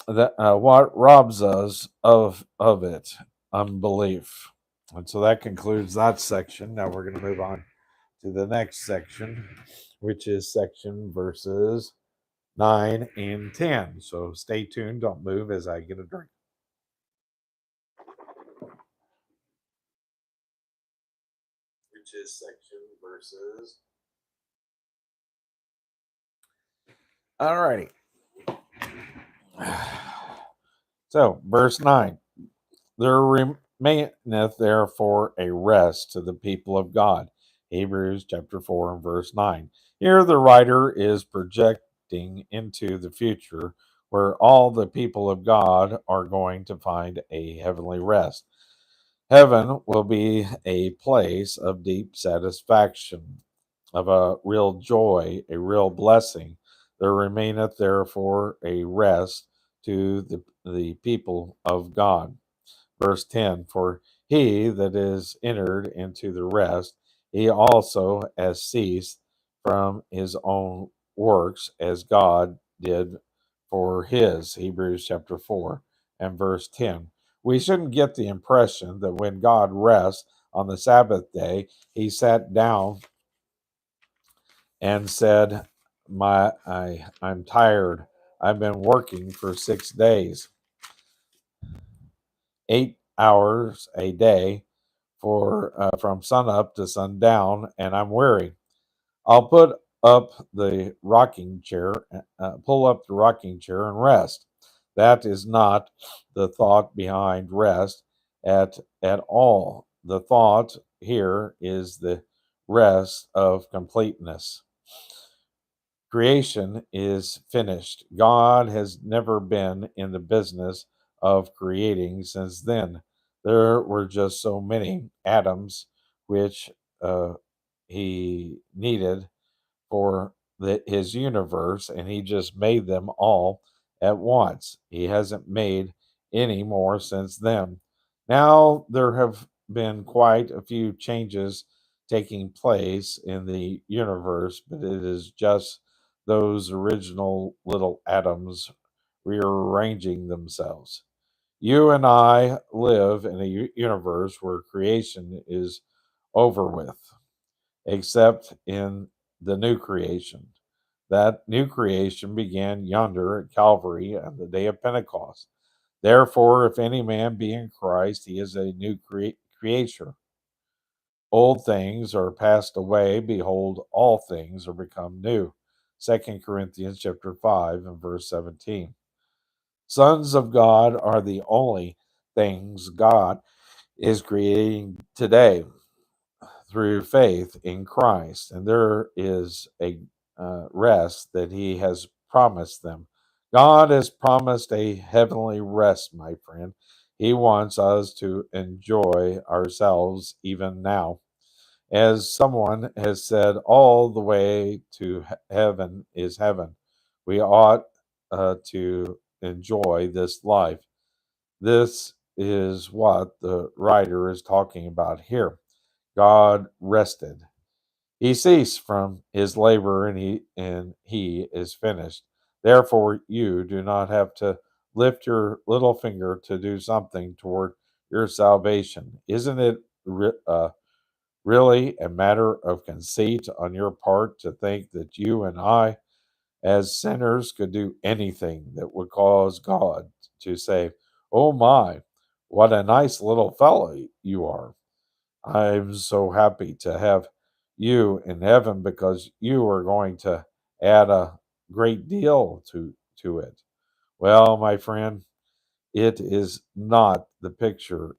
what robs us of it? Unbelief. And so that concludes that section. Now we're going to move on to the next section, which is section verses 9 and 10. So stay tuned. Don't move as I get a drink. Which is section verses. All righty. So, verse 9. There remaineth therefore a rest to the people of God. Hebrews chapter 4 and verse 9. Here the writer is projecting into the future where all the people of God are going to find a heavenly rest. Heaven will be a place of deep satisfaction, of a real joy, a real blessing. There remaineth therefore a rest to the people of God. Verse 10, for he that is entered into the rest, he also has ceased from his own works as God did for his. Hebrews chapter 4 and verse 10. We shouldn't get the impression that when God rests on the Sabbath day, he sat down and said, I'm tired. I've been working for 6 days, 8 hours a day for from sun up to sundown, and I'm weary. I'll pull up the rocking chair and rest. That is not the thought behind rest at all. The thought here is the rest of completeness. Creation is finished. God has never been in the business of creating since then. There were just so many atoms which he needed for his universe, and he just made them all at once. He hasn't made any more since then. Now there have been quite a few changes taking place in the universe, but it is just those original little atoms rearranging themselves. You and I live in a universe where creation is over with, except in the new creation. That new creation began yonder at Calvary on the day of Pentecost. Therefore, if any man be in Christ, he is a new creature. Old things are passed away; behold, all things are become new. 2 Corinthians chapter 5 and verse 17. Sons of God are the only things God is creating today through faith in Christ, and there is a rest that He has promised them. God has promised a heavenly rest, my friend. He wants us to enjoy ourselves even now. As someone has said, all the way to heaven is heaven. We ought to enjoy this life. This is what the writer is talking about here. God rested. He ceased from his labor, and he is finished. Therefore, you do not have to lift your little finger to do something toward your salvation. Isn't it really a matter of conceit on your part to think that you and I, as sinners, could do anything that would cause God to say, "Oh my, what a nice little fellow you are. I'm so happy to have you in heaven because you are going to add a great deal to it." Well, my friend, it is not the picture.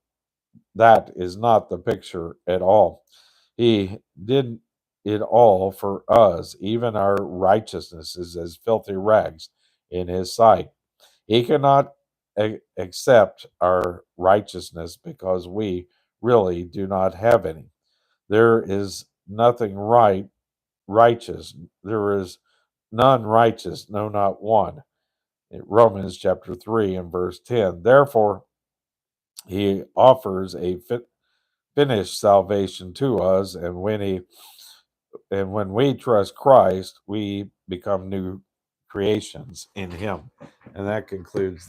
That is not the picture at all. He did it all for us. Even our righteousness is as filthy rags in his sight. He cannot accept our righteousness because we really do not have any. There is nothing righteous. There is none righteous, no, not one. In Romans chapter 3 and verse 10. Therefore, he offers a finished salvation to us, and when we trust Christ, we become new creations in him. And that concludes